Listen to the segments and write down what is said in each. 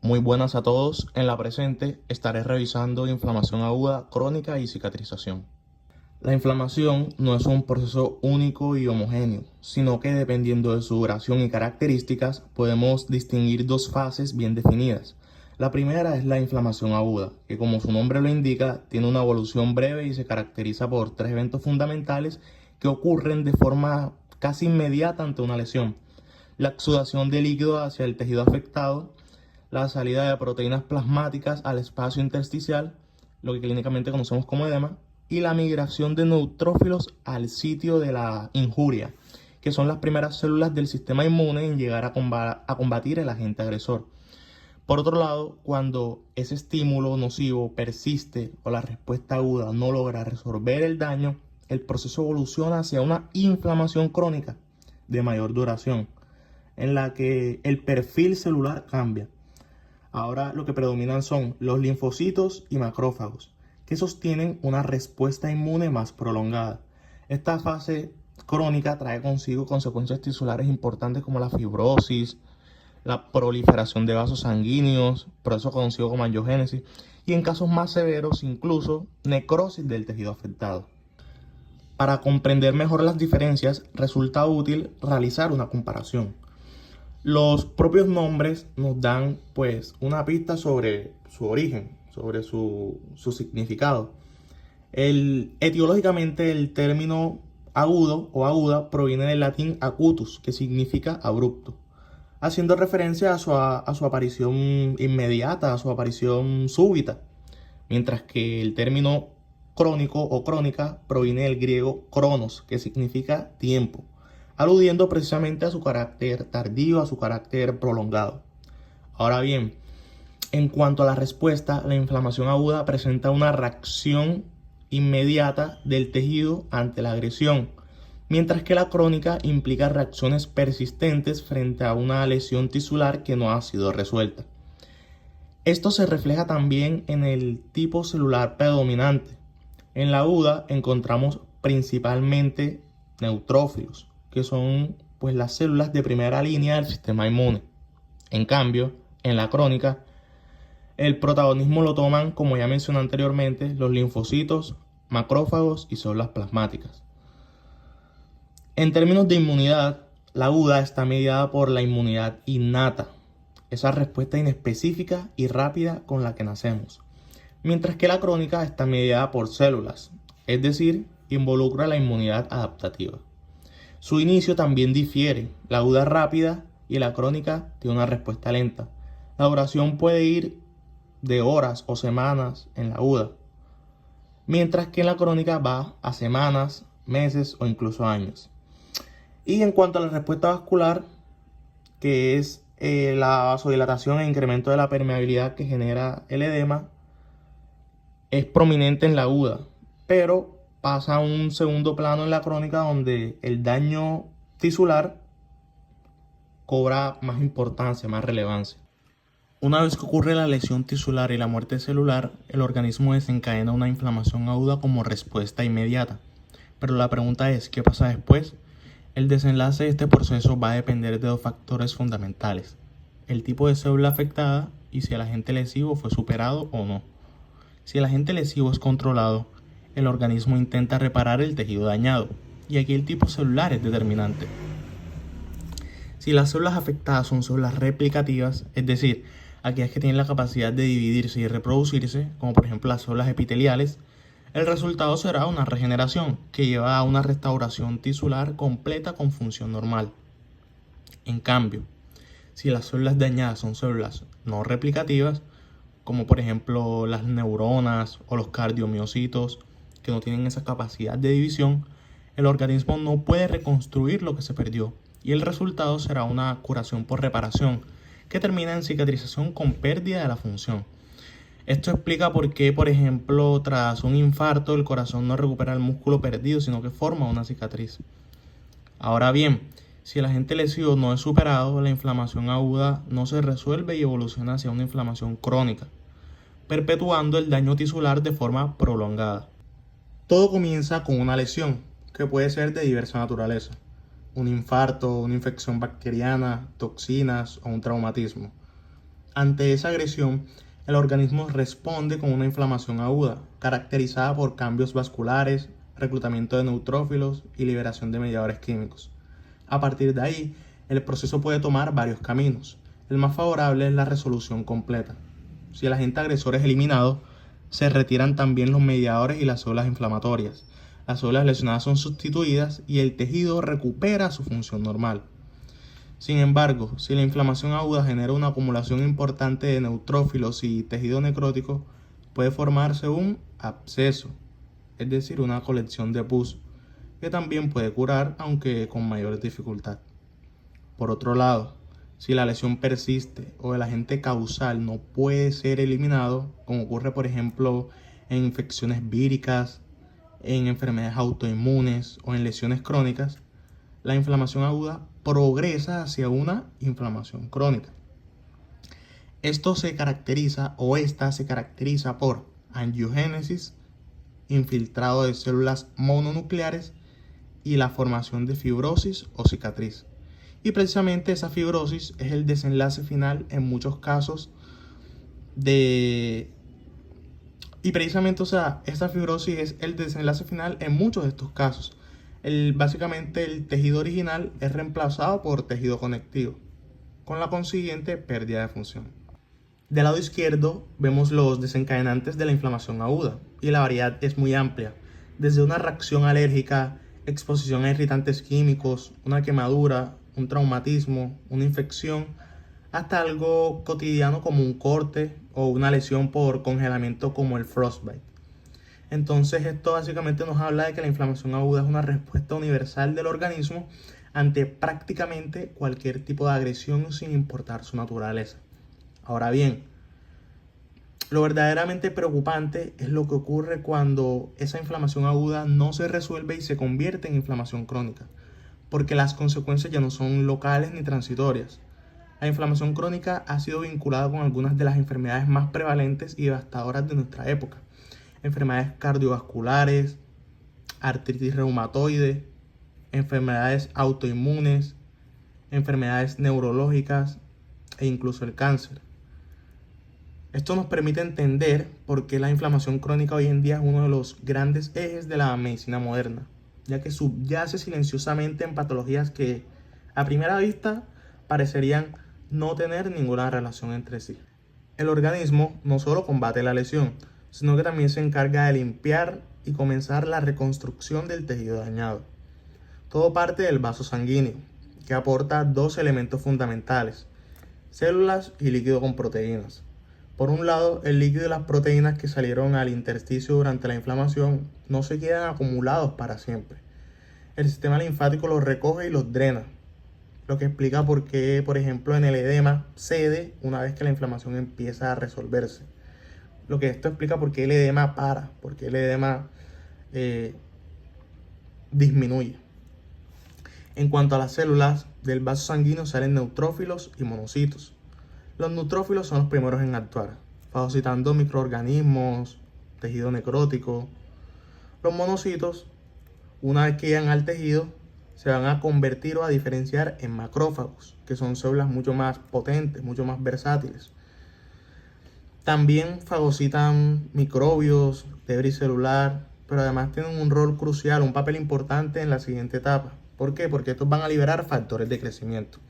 Muy buenas a todos. En la presente estaré revisando inflamación aguda, crónica y cicatrización. La inflamación no es un proceso único y homogéneo, sino que dependiendo de su duración y características podemos distinguir dos fases bien definidas. La primera es la inflamación aguda, que como su nombre lo indica, tiene una evolución breve y se caracteriza por tres eventos fundamentales que ocurren de forma casi inmediata ante una lesión: la exudación de líquido hacia el tejido afectado, la salida de proteínas plasmáticas al espacio intersticial, lo que clínicamente conocemos como edema, y la migración de neutrófilos al sitio de la injuria, que son las primeras células del sistema inmune en llegar a combatir el agente agresor. Por otro lado, cuando ese estímulo nocivo persiste o la respuesta aguda no logra resolver el daño, el proceso evoluciona hacia una inflamación crónica de mayor duración, en la que el perfil celular cambia. Ahora lo que predominan son los linfocitos y macrófagos, que sostienen una respuesta inmune más prolongada. Esta fase crónica trae consigo consecuencias tisulares importantes como la fibrosis, la proliferación de vasos sanguíneos, proceso conocido como angiogénesis, y en casos más severos incluso necrosis del tejido afectado. Para comprender mejor las diferencias, resulta útil realizar una comparación. Los propios nombres nos dan pues una pista sobre su origen, sobre su significado. Etiológicamente el término agudo o aguda proviene del latín acutus, que significa abrupto, haciendo referencia a su aparición inmediata, a su aparición súbita, mientras que el término crónico o crónica proviene del griego cronos, que significa tiempo, aludiendo precisamente a su carácter tardío, a su carácter prolongado. Ahora bien, en cuanto a la respuesta, la inflamación aguda presenta una reacción inmediata del tejido ante la agresión, mientras que la crónica implica reacciones persistentes frente a una lesión tisular que no ha sido resuelta. Esto se refleja también en el tipo celular predominante. En la aguda encontramos principalmente neutrófilos, que son pues las células de primera línea del sistema inmune. En cambio, en la crónica, el protagonismo lo toman, como ya mencioné anteriormente, los linfocitos, macrófagos y células plasmáticas. En términos de inmunidad, la aguda está mediada por la inmunidad innata, esa respuesta inespecífica y rápida con la que nacemos, mientras que la crónica está mediada por células, es decir, involucra la inmunidad adaptativa. Su inicio también difiere. La aguda es rápida y la crónica tiene una respuesta lenta. La duración puede ir de horas o semanas en la aguda, mientras que en la crónica va a semanas, meses o incluso años. Y en cuanto a la respuesta vascular, que es la vasodilatación e incremento de la permeabilidad que genera el edema, es prominente en la aguda, pero pasa a un segundo plano en la crónica, donde el daño tisular cobra más importancia, más relevancia. Una vez que ocurre la lesión tisular y la muerte celular, el organismo desencadena una inflamación aguda como respuesta inmediata. Pero la pregunta es, ¿qué pasa después? El desenlace de este proceso va a depender de dos factores fundamentales: el tipo de célula afectada y si el agente lesivo fue superado o no. Si el agente lesivo es controlado, el organismo intenta reparar el tejido dañado, y aquí el tipo celular es determinante. Si las células afectadas son células replicativas, es decir, aquellas que tienen la capacidad de dividirse y reproducirse, como por ejemplo las células epiteliales, el resultado será una regeneración que lleva a una restauración tisular completa con función normal. En cambio, si las células dañadas son células no replicativas, como por ejemplo las neuronas o los cardiomiocitos, que no tienen esa capacidad de división, el organismo no puede reconstruir lo que se perdió, y el resultado será una curación por reparación, que termina en cicatrización con pérdida de la función. Esto explica por qué, por ejemplo, tras un infarto, el corazón no recupera el músculo perdido, sino que forma una cicatriz. Ahora bien, si el agente lesivo no es superado, la inflamación aguda no se resuelve y evoluciona hacia una inflamación crónica, perpetuando el daño tisular de forma prolongada. Todo comienza con una lesión, que puede ser de diversa naturaleza: un infarto, una infección bacteriana, toxinas o un traumatismo. Ante esa agresión, el organismo responde con una inflamación aguda, caracterizada por cambios vasculares, reclutamiento de neutrófilos y liberación de mediadores químicos. A partir de ahí, el proceso puede tomar varios caminos. El más favorable es la resolución completa. Si el agente agresor es eliminado, se retiran también los mediadores y las células inflamatorias. Las células lesionadas son sustituidas y el tejido recupera su función normal. Sin embargo, si la inflamación aguda genera una acumulación importante de neutrófilos y tejido necrótico, puede formarse un absceso, es decir, una colección de pus, que también puede curar, aunque con mayor dificultad. Por otro lado, si la lesión persiste o el agente causal no puede ser eliminado, como ocurre por ejemplo en infecciones víricas, en enfermedades autoinmunes o en lesiones crónicas, la inflamación aguda progresa hacia una inflamación crónica. Esta se caracteriza por angiogénesis, infiltrado de células mononucleares y la formación de fibrosis o cicatriz. Y precisamente esa fibrosis es el desenlace final en muchos casos esta fibrosis es el desenlace final en muchos de estos casos. Básicamente el tejido original es reemplazado por tejido conectivo, con la consiguiente pérdida de función. Del lado izquierdo vemos los desencadenantes de la inflamación aguda y la variedad es muy amplia, desde una reacción alérgica, exposición a irritantes químicos, una quemadura, un traumatismo, una infección, hasta algo cotidiano como un corte o una lesión por congelamiento como el frostbite. Entonces esto básicamente nos habla de que la inflamación aguda es una respuesta universal del organismo ante prácticamente cualquier tipo de agresión sin importar su naturaleza. Ahora bien, lo verdaderamente preocupante es lo que ocurre cuando esa inflamación aguda no se resuelve y se convierte en inflamación crónica, porque las consecuencias ya no son locales ni transitorias. La inflamación crónica ha sido vinculada con algunas de las enfermedades más prevalentes y devastadoras de nuestra época. Enfermedades cardiovasculares, artritis reumatoide, enfermedades autoinmunes, enfermedades neurológicas e incluso el cáncer. Esto nos permite entender por qué la inflamación crónica hoy en día es uno de los grandes ejes de la medicina moderna, ya que subyace silenciosamente en patologías que a primera vista parecerían no tener ninguna relación entre sí. El organismo no solo combate la lesión, sino que también se encarga de limpiar y comenzar la reconstrucción del tejido dañado. Todo parte del vaso sanguíneo, que aporta dos elementos fundamentales: células y líquido con proteínas. Por un lado, el líquido y las proteínas que salieron al intersticio durante la inflamación no se quedan acumulados para siempre. El sistema linfático los recoge y los drena, lo que explica por qué, por ejemplo, en el edema cede una vez que la inflamación empieza a resolverse. Lo que esto explica por qué el edema para, por qué el edema disminuye. En cuanto a las células del vaso sanguíneo salen neutrófilos y monocitos. Los neutrófilos son los primeros en actuar, fagocitando microorganismos, tejido necrótico. Los monocitos, una vez que llegan al tejido, se van a convertir o a diferenciar en macrófagos, que son células mucho más potentes, mucho más versátiles. También fagocitan microbios, debris celular, pero además tienen un rol crucial, un papel importante en la siguiente etapa. ¿Por qué? Porque estos van a liberar factores de crecimiento.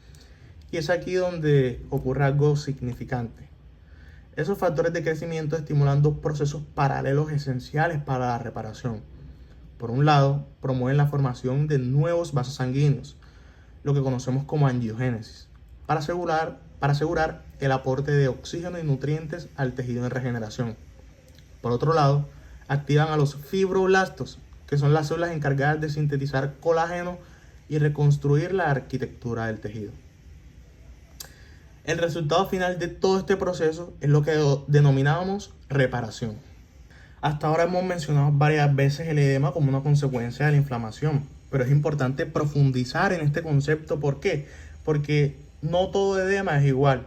Y es aquí donde ocurre algo significante. Esos factores de crecimiento estimulan dos procesos paralelos esenciales para la reparación. Por un lado, promueven la formación de nuevos vasos sanguíneos, lo que conocemos como angiogénesis, para asegurar el aporte de oxígeno y nutrientes al tejido en regeneración. Por otro lado, activan a los fibroblastos, que son las células encargadas de sintetizar colágeno y reconstruir la arquitectura del tejido. El resultado final de todo este proceso es lo que denominábamos reparación. Hasta ahora hemos mencionado varias veces el edema como una consecuencia de la inflamación, pero es importante profundizar en este concepto. ¿Por qué? Porque no todo edema es igual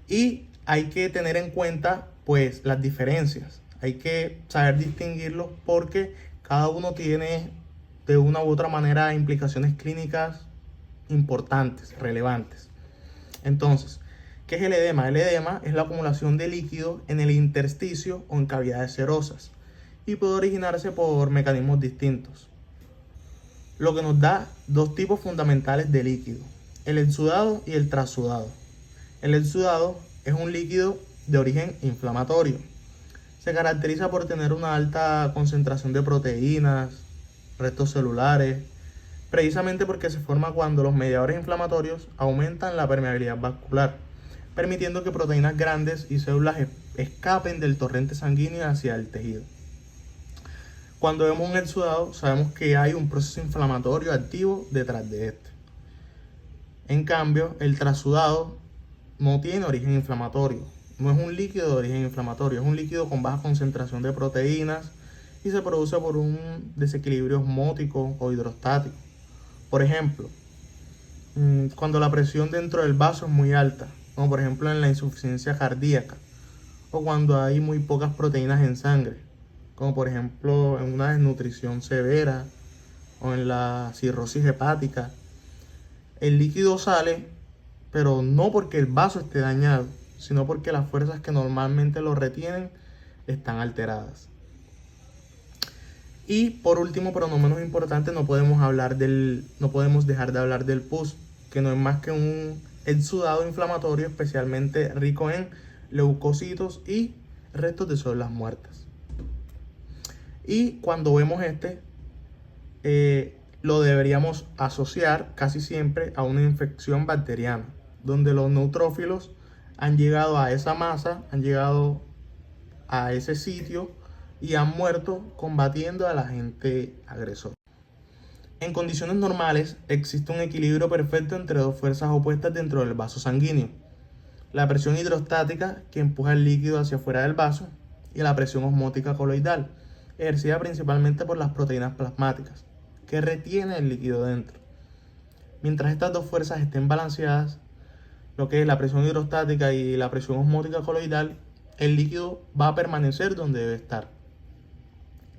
y hay que tener en cuenta pues las diferencias. Hay que saber distinguirlos porque cada uno tiene de una u otra manera implicaciones clínicas importantes, relevantes. Entonces, ¿Qué es el edema? El edema es la acumulación de líquido en el intersticio o en cavidades serosas y puede originarse por mecanismos distintos, lo que nos da dos tipos fundamentales de líquido: el exudado y el trasudado. El exudado es un líquido de origen inflamatorio. Se caracteriza por tener una alta concentración de proteínas, restos celulares, precisamente porque se forma cuando los mediadores inflamatorios aumentan la permeabilidad vascular, permitiendo que proteínas grandes y células escapen del torrente sanguíneo hacia el tejido. Cuando vemos un exudado, sabemos que hay un proceso inflamatorio activo detrás de este. En cambio, el trasudado no tiene origen inflamatorio, no es un líquido de origen inflamatorio, es un líquido con baja concentración de proteínas y se produce por un desequilibrio osmótico o hidrostático. Por ejemplo, cuando la presión dentro del vaso es muy alta, como por ejemplo en la insuficiencia cardíaca, o cuando hay muy pocas proteínas en sangre, como por ejemplo en una desnutrición severa o en la cirrosis hepática. El líquido sale, pero no porque el vaso esté dañado, sino porque las fuerzas que normalmente lo retienen están alteradas. Y por último, pero no menos importante, no podemos dejar de hablar del pus, que no es más que un exudado inflamatorio especialmente rico en leucocitos y restos de células muertas. Y cuando vemos lo deberíamos asociar casi siempre a una infección bacteriana, donde los neutrófilos han llegado a esa masa, han llegado a ese sitio y han muerto combatiendo al agente agresor. En condiciones normales existe un equilibrio perfecto entre dos fuerzas opuestas dentro del vaso sanguíneo: la presión hidrostática, que empuja el líquido hacia afuera del vaso, y la presión osmótica coloidal, ejercida principalmente por las proteínas plasmáticas, que retienen el líquido dentro. Mientras estas dos fuerzas estén balanceadas, lo que es la presión hidrostática y la presión osmótica coloidal, el líquido va a permanecer donde debe estar.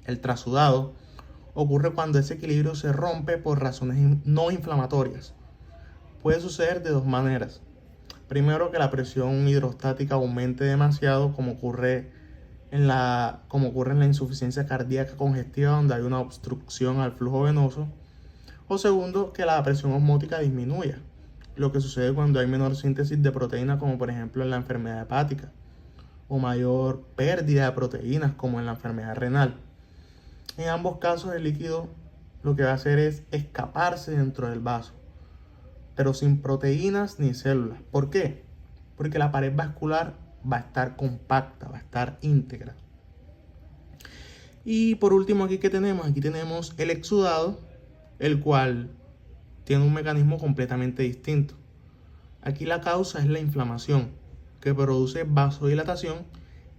El trasudado ocurre cuando ese equilibrio se rompe por razones no inflamatorias. Puede suceder de dos maneras. Primero, que la presión hidrostática aumente demasiado, como ocurre en la insuficiencia cardíaca congestiva, donde hay una obstrucción al flujo venoso. O segundo, que la presión osmótica disminuya, lo que sucede cuando hay menor síntesis de proteína, como por ejemplo en la enfermedad hepática, o mayor pérdida de proteínas, como en la enfermedad renal. En ambos casos, el líquido lo que va a hacer es escaparse dentro del vaso, pero sin proteínas ni células. ¿Por qué? Porque la pared vascular va a estar compacta, va a estar íntegra. Y por último, aquí tenemos el exudado, el cual tiene un mecanismo completamente distinto. Aquí la causa es la inflamación, que produce vasodilatación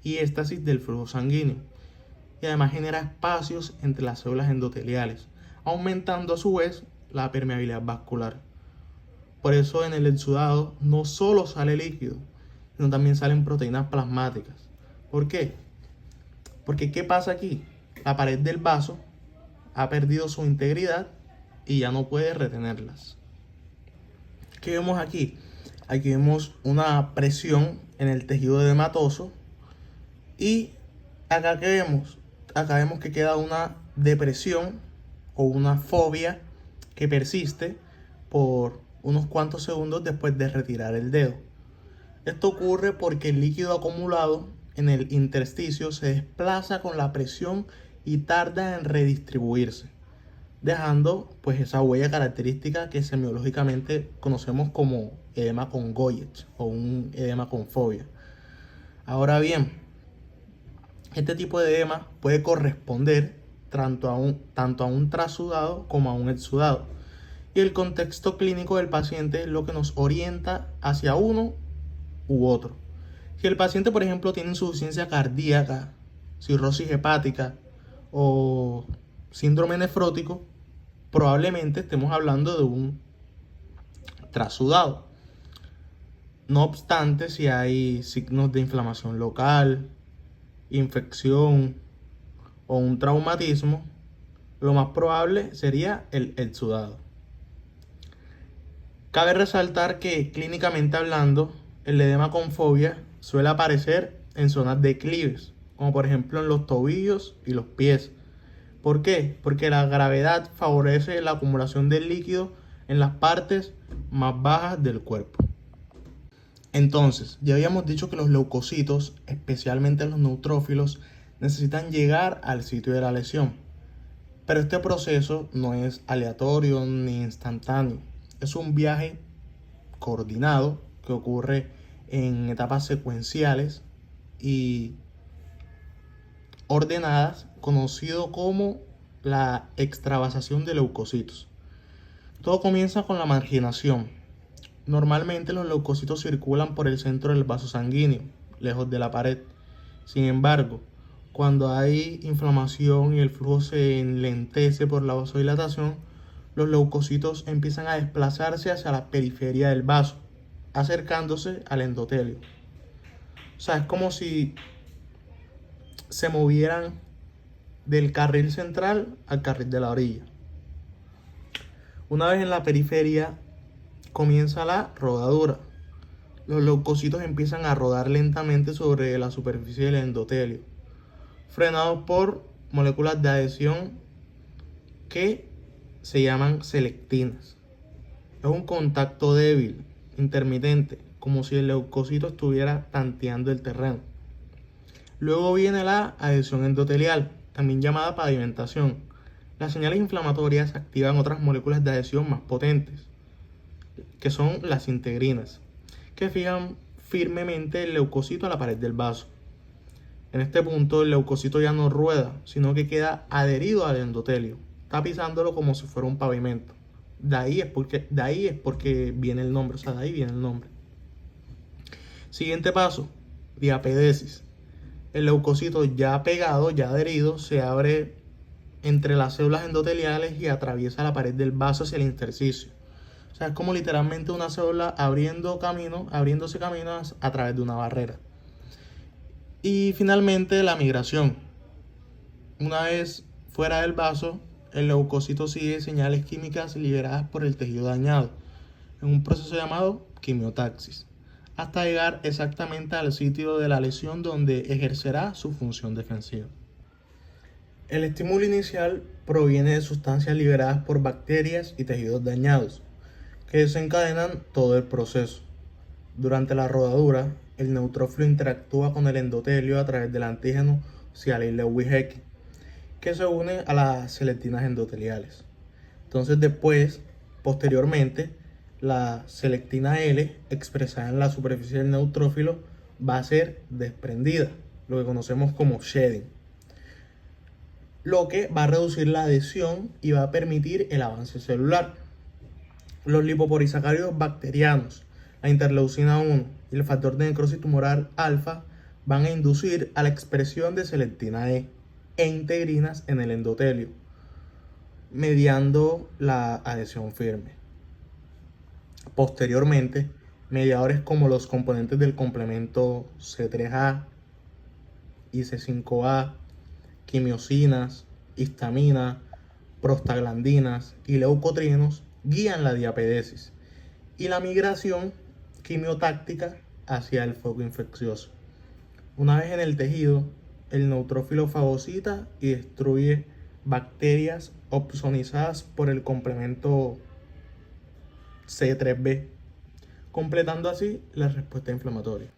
y éstasis del flujo sanguíneo, y además genera espacios entre las células endoteliales, aumentando a su vez la permeabilidad vascular. Por eso en el exudado no solo sale líquido, sino también salen proteínas plasmáticas. ¿Por qué? Porque ¿qué pasa aquí? La pared del vaso ha perdido su integridad y ya no puede retenerlas. ¿Qué vemos aquí? Aquí vemos una presión en el tejido edematoso y acá ¿qué vemos? Acá vemos que queda una depresión o una fobia que persiste por unos cuantos segundos después de retirar el dedo. Esto ocurre porque el líquido acumulado en el intersticio se desplaza con la presión y tarda en redistribuirse, dejando pues esa huella característica que semiológicamente conocemos como edema con Goyet o un edema con fobia. Ahora bien, este tipo de edema puede corresponder tanto a un trasudado como a un exudado, y el contexto clínico del paciente es lo que nos orienta hacia uno u otro. Si el paciente, por ejemplo, tiene insuficiencia cardíaca, cirrosis hepática o síndrome nefrótico, probablemente estemos hablando de un trasudado. No obstante, si hay signos de inflamación local, infección o un traumatismo, lo más probable sería el exudado. Cabe resaltar que clínicamente hablando, El edema con fobia suele aparecer en zonas declives, como por ejemplo en los tobillos y los pies. ¿Por qué? Porque la gravedad favorece la acumulación del líquido en las partes más bajas del cuerpo. Entonces, ya habíamos dicho que los leucocitos, especialmente los neutrófilos, necesitan llegar al sitio de la lesión. Pero este proceso no es aleatorio ni instantáneo. Es un viaje coordinado que ocurre en etapas secuenciales y ordenadas, conocido como la extravasación de leucocitos. Todo comienza con la marginación. Normalmente los leucocitos circulan por el centro del vaso sanguíneo, lejos de la pared. Sin embargo, cuando hay inflamación y el flujo se enlentece por la vasodilatación, los leucocitos empiezan a desplazarse hacia la periferia del vaso, acercándose al endotelio. O sea, es como si se movieran del carril central al carril de la orilla. Una vez en la periferia, comienza la rodadura. Los leucocitos empiezan a rodar lentamente sobre la superficie del endotelio, frenados por moléculas de adhesión que se llaman selectinas. Es un contacto débil, intermitente, como si el leucocito estuviera tanteando el terreno. Luego viene la adhesión endotelial, también llamada pavimentación. Las señales inflamatorias activan otras moléculas de adhesión más potentes, que son las integrinas, que fijan firmemente el leucocito a la pared del vaso. En este punto el leucocito ya no rueda, sino que queda adherido al endotelio, tapizándolo como si fuera un pavimento. De ahí es porque viene el nombre, de ahí viene el nombre. Siguiente paso, diapedesis. El leucocito ya pegado, ya adherido, se abre entre las células endoteliales y atraviesa la pared del vaso hacia el intersticio. O sea, es como literalmente una célula abriéndose camino a través de una barrera. Y finalmente la migración. Una vez fuera del vaso, el leucocito sigue señales químicas liberadas por el tejido dañado, en un proceso llamado quimiotaxis, hasta llegar exactamente al sitio de la lesión donde ejercerá su función defensiva. El estímulo inicial proviene de sustancias liberadas por bacterias y tejidos dañados, que desencadenan todo el proceso. Durante la rodadura, el neutrófilo interactúa con el endotelio a través del antígeno Cialis-Lewis-X, que se une a las selectinas endoteliales. Entonces posteriormente, la selectina L, expresada en la superficie del neutrófilo, va a ser desprendida, lo que conocemos como shedding, lo que va a reducir la adhesión y va a permitir el avance celular. Los lipoporisacáridos bacterianos, la interleucina 1 y el factor de necrosis tumoral alfa van a inducir a la expresión de selectina E e integrinas en el endotelio, mediando la adhesión firme. Posteriormente, mediadores como los componentes del complemento C3A y C5A, quimiosinas, histamina, prostaglandinas y leucotrienos guían la diapedesis y la migración quimiotáctica hacia el foco infeccioso. Una vez en el tejido, el neutrófilo fagocita y destruye bacterias opsonizadas por el complemento C3b, completando así la respuesta inflamatoria.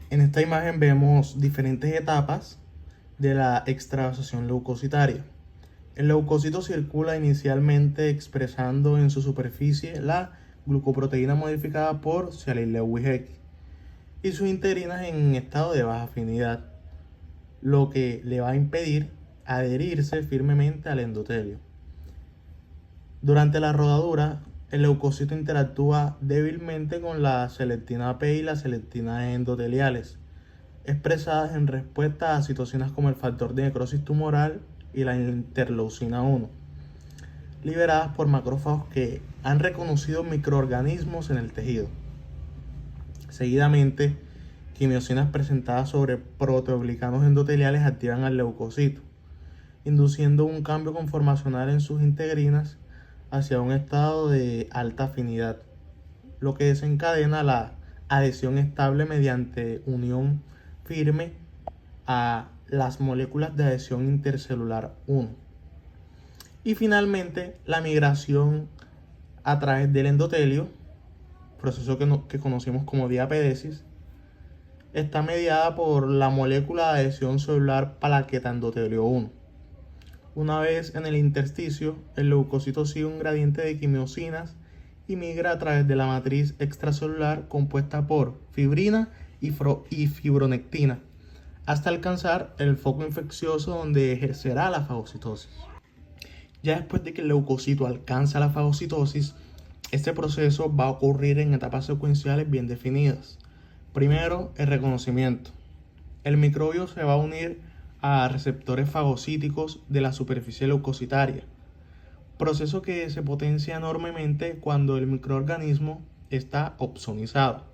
En esta imagen vemos diferentes etapas de la extravasación leucocitaria. El leucocito circula inicialmente expresando en su superficie la glucoproteína modificada por Cialis-Lewis-X y sus integrinas en estado de baja afinidad, lo que le va a impedir adherirse firmemente al endotelio. Durante la rodadura, el leucocito interactúa débilmente con la selectina P y la selectina E endoteliales, expresadas en respuesta a citocinas como el factor de necrosis tumoral y la interleucina 1, liberadas por macrófagos que han reconocido microorganismos en el tejido. Seguidamente, quimiosinas presentadas sobre proteoglicanos endoteliales activan al leucocito, induciendo un cambio conformacional en sus integrinas hacia un estado de alta afinidad, lo que desencadena la adhesión estable mediante unión firme a las moléculas de adhesión intercelular 1. Y finalmente, la migración a través del endotelio, proceso que conocemos como diapedesis, está mediada por la molécula de adhesión celular plaqueta endotelio 1. Una vez en el intersticio, el leucocito sigue un gradiente de quimiosinas y migra a través de la matriz extracelular compuesta por fibrina y fibronectina, hasta alcanzar el foco infeccioso donde ejercerá la fagocitosis. Ya después de que el leucocito alcanza la fagocitosis, este proceso va a ocurrir en etapas secuenciales bien definidas. Primero, el reconocimiento. El microbio se va a unir a receptores fagocíticos de la superficie leucocitaria, proceso que se potencia enormemente cuando el microorganismo está opsonizado,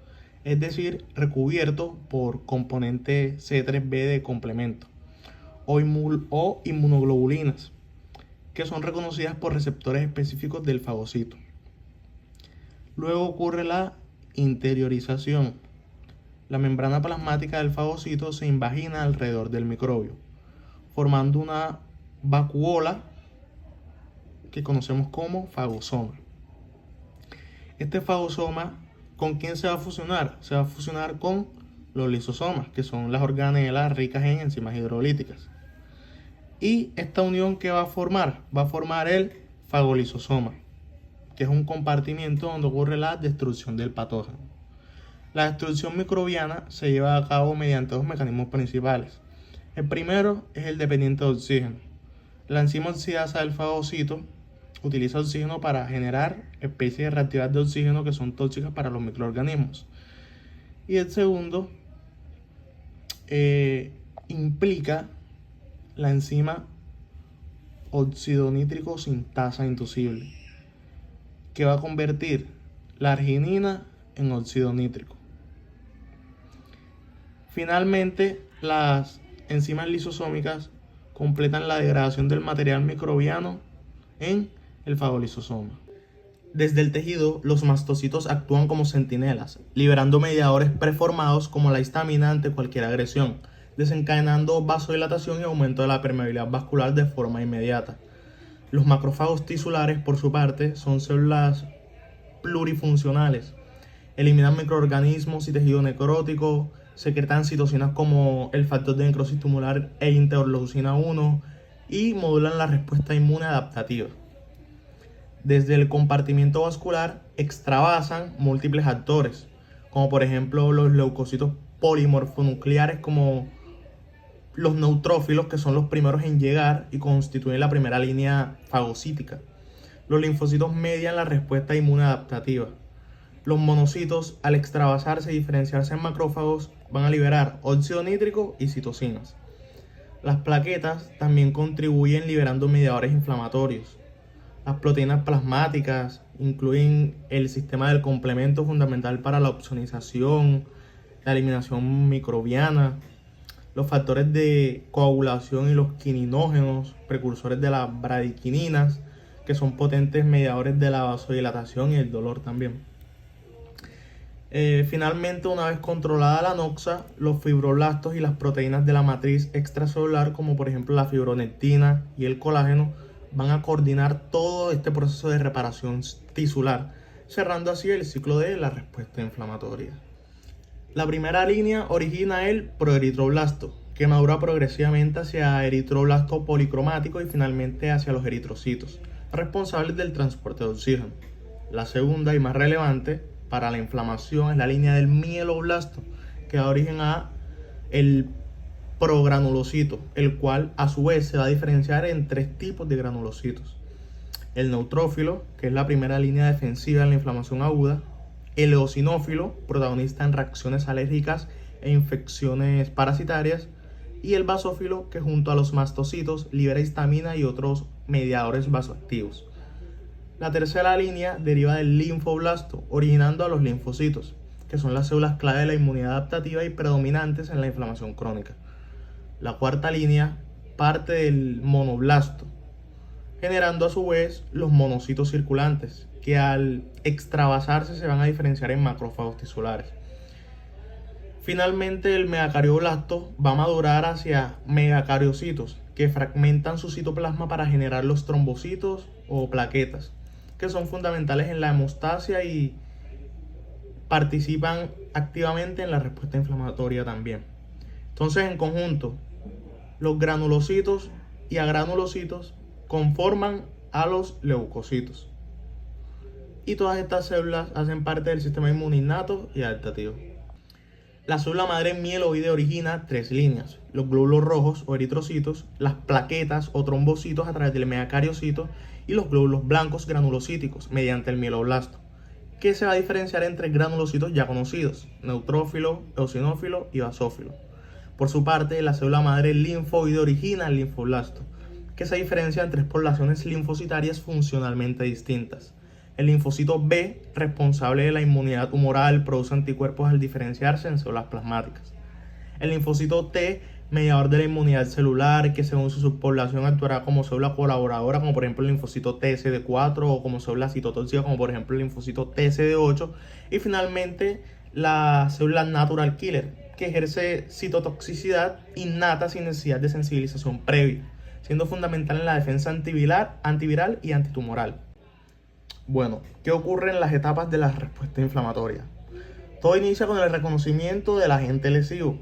es decir, recubierto por componente C3b de complemento o inmunoglobulinas, que son reconocidas por receptores específicos del fagocito. Luego ocurre la interiorización. La membrana plasmática del fagocito se invagina alrededor del microbio, formando una vacuola que conocemos como fagosoma. Este fagosoma, ¿con quién se va a fusionar? Se va a fusionar con los lisosomas, que son las organelas ricas en enzimas hidrolíticas. Y esta unión, ¿qué va a formar? Va a formar el fagolisosoma, que es un compartimiento donde ocurre la destrucción del patógeno. La destrucción microbiana se lleva a cabo mediante dos mecanismos principales. El primero es el dependiente de oxígeno. La enzima oxidasa del fagocito utiliza oxígeno para generar especies de reactividad de oxígeno que son tóxicas para los microorganismos. Y el segundo implica la enzima oxidonítrico sintasa inducible, que va a convertir la arginina en óxido nítrico. Finalmente, las enzimas lisosómicas completan la degradación del material microbiano en el fagolisosoma. Desde el tejido, los mastocitos actúan como centinelas, liberando mediadores preformados como la histamina ante cualquier agresión, desencadenando vasodilatación y aumento de la permeabilidad vascular de forma inmediata. Los macrófagos tisulares, por su parte, son células plurifuncionales. Eliminan microorganismos y tejido necrótico, secretan citocinas como el factor de necrosis tumoral e interleucina 1 y modulan la respuesta inmune adaptativa. Desde el compartimiento vascular extravasan múltiples actores, como por ejemplo los leucocitos polimorfonucleares, como los neutrófilos, que son los primeros en llegar y constituyen la primera línea fagocítica. Los linfocitos median la respuesta inmune adaptativa. Los monocitos, al extravasarse y diferenciarse en macrófagos, van a liberar óxido nítrico y citocinas. Las plaquetas también contribuyen liberando mediadores inflamatorios. Las proteínas plasmáticas incluyen el sistema del complemento fundamental para la opsonización, la eliminación microbiana, los factores de coagulación y los quininógenos, precursores de las bradiquininas, que son potentes mediadores de la vasodilatación y el dolor también. Finalmente, una vez controlada la noxa, los fibroblastos y las proteínas de la matriz extracelular, como por ejemplo la fibronectina y el colágeno, van a coordinar todo este proceso de reparación tisular, cerrando así el ciclo de la respuesta inflamatoria. La primera línea origina el proeritroblasto, que madura progresivamente hacia eritroblasto policromático y finalmente hacia los eritrocitos, responsables del transporte de oxígeno. La segunda y más relevante para la inflamación es la línea del mieloblasto, que da origen a el progranulocito, el cual a su vez se va a diferenciar en tres tipos de granulocitos: el neutrófilo, que es la primera línea defensiva en la inflamación aguda; el eosinófilo, protagonista en reacciones alérgicas e infecciones parasitarias; y el basófilo, que junto a los mastocitos libera histamina y otros mediadores vasoactivos. La tercera línea deriva del linfoblasto, originando a los linfocitos, que son las células clave de la inmunidad adaptativa y predominantes en la inflamación crónica. La cuarta línea parte del monoblasto, generando a su vez los monocitos circulantes, que al extravasarse se van a diferenciar en macrófagos tisulares. Finalmente, el megacardioblasto va a madurar hacia megacariocitos, que fragmentan su citoplasma para generar los trombocitos o plaquetas, que son fundamentales en la hemostasia y participan activamente en la respuesta inflamatoria también. Entonces, en conjunto, los granulocitos y agranulocitos conforman a los leucocitos. Y todas estas células hacen parte del sistema inmune innato y adaptativo. La célula madre mieloide origina 3 líneas: los glóbulos rojos o eritrocitos, las plaquetas o trombocitos a través del megacariocito y los glóbulos blancos granulocíticos mediante el mieloblasto, que se va a diferenciar entre granulocitos ya conocidos: neutrófilo, eosinófilo y basófilo. Por su parte, la célula madre linfoide origina el linfoblasto, que se diferencia en 3 poblaciones linfocitarias funcionalmente distintas. El linfocito B, responsable de la inmunidad humoral, produce anticuerpos al diferenciarse en células plasmáticas. El linfocito T, mediador de la inmunidad celular, que según su subpoblación actuará como célula colaboradora, como por ejemplo el linfocito TSD4, o como célula citotóxica, como por ejemplo el linfocito TSD8. Y finalmente, la célula natural killer, que ejerce citotoxicidad innata sin necesidad de sensibilización previa, siendo fundamental en la defensa antiviral y antitumoral. Bueno, ¿qué ocurre en las etapas de la respuesta inflamatoria? Todo inicia con el reconocimiento del agente lesivo.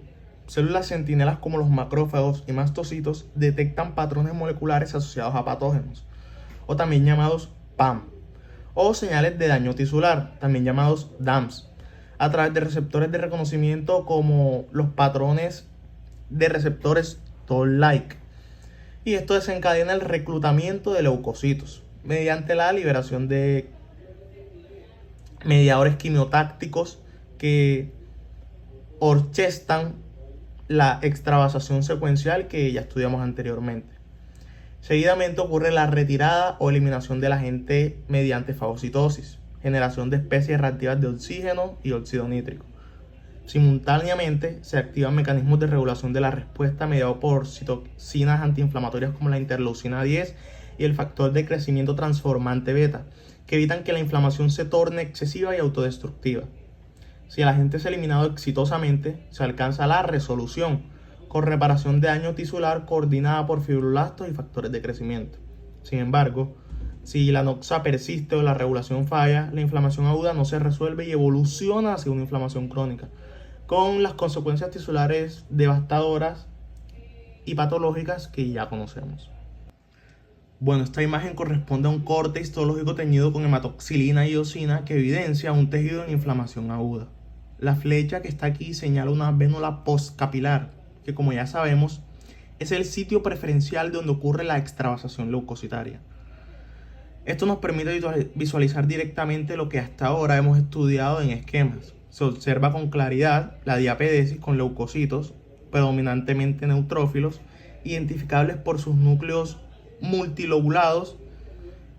Células centinelas como los macrófagos y mastocitos detectan patrones moleculares asociados a patógenos, o también llamados PAM, o señales de daño tisular, también llamados DAMS, a través de receptores de reconocimiento como los patrones de receptores Toll-like. Y esto desencadena el reclutamiento de leucocitos mediante la liberación de mediadores quimiotácticos que orquestan la extravasación secuencial que ya estudiamos anteriormente. Seguidamente ocurre la retirada o eliminación del agente mediante fagocitosis, generación de especies reactivas de oxígeno y óxido nítrico. Simultáneamente se activan mecanismos de regulación de la respuesta mediados por citocinas antiinflamatorias como la interleucina 10 y el factor de crecimiento transformante beta, que evitan que la inflamación se torne excesiva y autodestructiva. Si el agente es eliminado exitosamente, se alcanza la resolución, con reparación de daño tisular coordinada por fibroblastos y factores de crecimiento. Sin embargo, si la noxa persiste o la regulación falla, la inflamación aguda no se resuelve y evoluciona hacia una inflamación crónica, con las consecuencias tisulares devastadoras y patológicas que ya conocemos. Bueno, esta imagen corresponde a un corte histológico teñido con hematoxilina y eosina que evidencia un tejido en inflamación aguda. La flecha que está aquí señala una vénula postcapilar, que como ya sabemos, es el sitio preferencial donde ocurre la extravasación leucocitaria. Esto nos permite visualizar directamente lo que hasta ahora hemos estudiado en esquemas. Se observa con claridad la diapedesis con leucocitos, predominantemente neutrófilos, identificables por sus núcleos multilobulados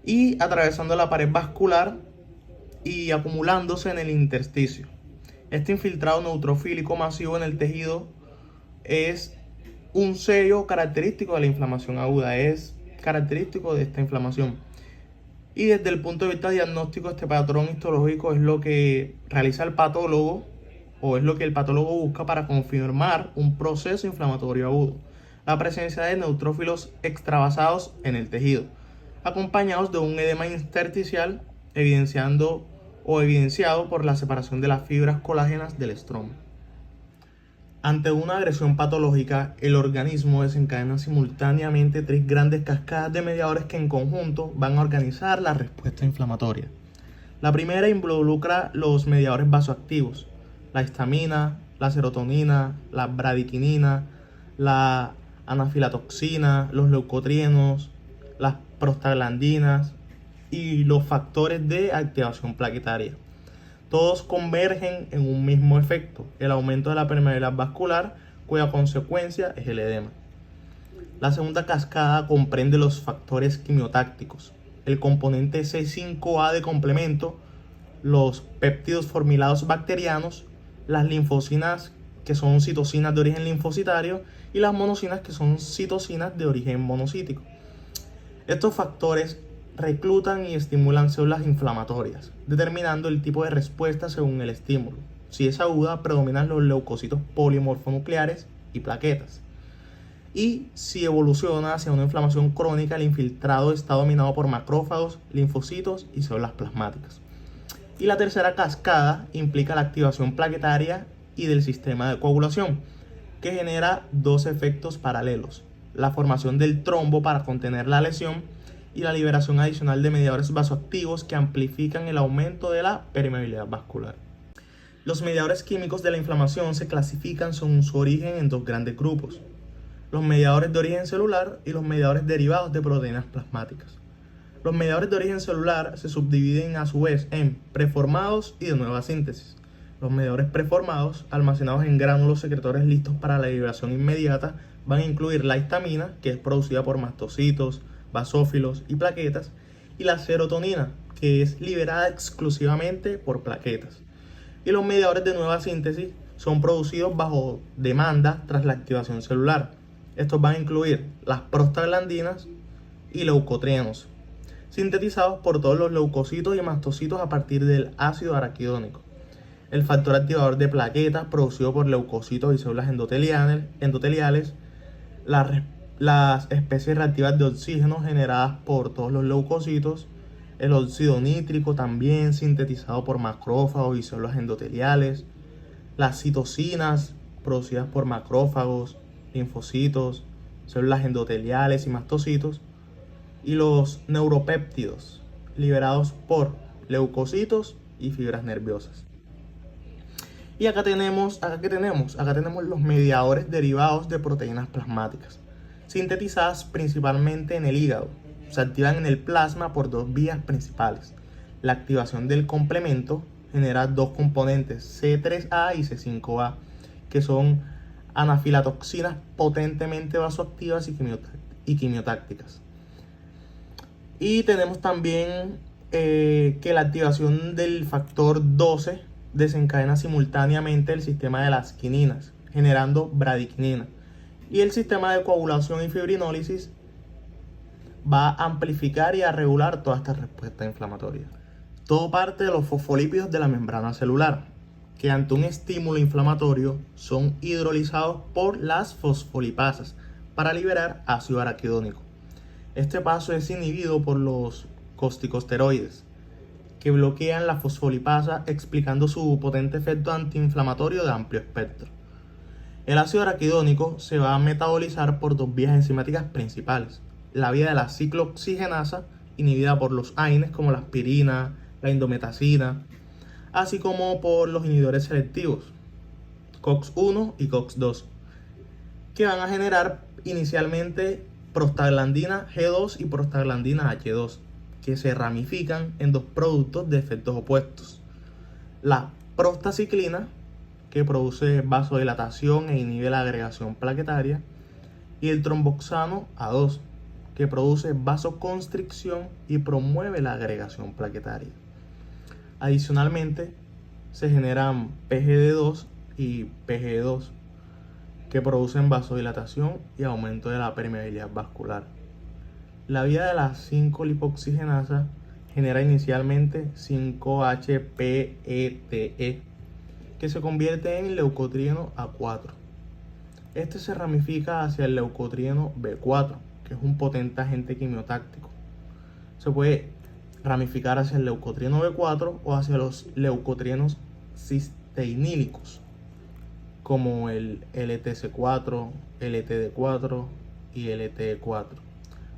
y atravesando la pared vascular y acumulándose en el intersticio. Este infiltrado neutrofílico masivo en el tejido es un sello característico de la inflamación aguda, es característico de esta inflamación. Y desde el punto de vista diagnóstico, este patrón histológico es lo que realiza el patólogo, o es lo que el patólogo busca para confirmar un proceso inflamatorio agudo: la presencia de neutrófilos extravasados en el tejido, acompañados de un edema intersticial evidenciado por la separación de las fibras colágenas del estroma. Ante una agresión patológica, el organismo desencadena simultáneamente 3 grandes cascadas de mediadores que en conjunto van a organizar la respuesta inflamatoria. La primera involucra los mediadores vasoactivos: la histamina, la serotonina, la bradiquinina, la anafilatoxina, los leucotrienos, las prostaglandinas y los factores de activación plaquetaria. Todos convergen en un mismo efecto: el aumento de la permeabilidad vascular, cuya consecuencia es el edema. La segunda cascada comprende los factores quimiotácticos, el componente C5A de complemento, los péptidos formilados bacterianos, las linfocinas, que son citocinas de origen linfocitario, y las monocinas, que son citocinas de origen monocítico. Estos factores reclutan y estimulan células inflamatorias, determinando el tipo de respuesta según el estímulo. Si es aguda, predominan los leucocitos polimorfonucleares y plaquetas. Y si evoluciona hacia una inflamación crónica, el infiltrado está dominado por macrófagos, linfocitos y células plasmáticas. Y la tercera cascada implica la activación plaquetaria y del sistema de coagulación, que genera dos efectos paralelos: la formación del trombo para contener la lesión y la liberación adicional de mediadores vasoactivos que amplifican el aumento de la permeabilidad vascular. Los mediadores químicos de la inflamación se clasifican según su origen en dos grandes grupos: los mediadores de origen celular y los mediadores derivados de proteínas plasmáticas. Los mediadores de origen celular se subdividen a su vez en preformados y de nueva síntesis. Los mediadores preformados, almacenados en gránulos secretores listos para la liberación inmediata, van a incluir la histamina, que es producida por mastocitos, basófilos y plaquetas, y la serotonina, que es liberada exclusivamente por plaquetas. Y los mediadores de nueva síntesis son producidos bajo demanda tras la activación celular. Estos van a incluir las prostaglandinas y leucotrienos, sintetizados por todos los leucocitos y mastocitos a partir del ácido araquidónico. El factor activador de plaquetas, producido por leucocitos y células endoteliales, las especies reactivas de oxígeno generadas por todos los leucocitos, el óxido nítrico también sintetizado por macrófagos y células endoteliales, las citocinas producidas por macrófagos, linfocitos, células endoteliales y mastocitos, y los neuropéptidos liberados por leucocitos y fibras nerviosas. Y acá tenemos los mediadores derivados de proteínas plasmáticas, sintetizadas principalmente en el hígado. Se activan en el plasma por dos vías principales. La activación del complemento genera dos componentes, C3A y C5A, que son anafilatoxinas potentemente vasoactivas y quimiotácticas. Y tenemos también que la activación del factor 12 desencadena simultáneamente el sistema de las quininas, generando bradiquinina. Y el sistema de coagulación y fibrinólisis va a amplificar y a regular toda esta respuesta inflamatoria. Todo parte de los fosfolípidos de la membrana celular, que ante un estímulo inflamatorio son hidrolizados por las fosfolipasas para liberar ácido araquidónico. Este paso es inhibido por los corticosteroides, que bloquean la fosfolipasa, explicando su potente efecto antiinflamatorio de amplio espectro. El ácido araquidónico se va a metabolizar por dos vías enzimáticas principales: la vía de la ciclooxigenasa, inhibida por los AINES como la aspirina, la indometacina, así como por los inhibidores selectivos, COX-1 y COX-2, que van a generar inicialmente prostaglandina G2 y prostaglandina H2, que se ramifican en dos productos de efectos opuestos: la prostaciclina, que produce vasodilatación e inhibe la agregación plaquetaria, y el tromboxano A2, que produce vasoconstricción y promueve la agregación plaquetaria. Adicionalmente, se generan PGD2 y PGE2, que producen vasodilatación y aumento de la permeabilidad vascular. La vía de la 5-lipoxigenasa genera inicialmente 5-HPETE, que se convierte en leucotrieno A4. Este se ramifica hacia el leucotrieno B4, que es un potente agente quimiotáctico. Se puede ramificar hacia el leucotrieno B4 o hacia los leucotrienos cisteinílicos, como el LTC4, LTD4 y LTE4,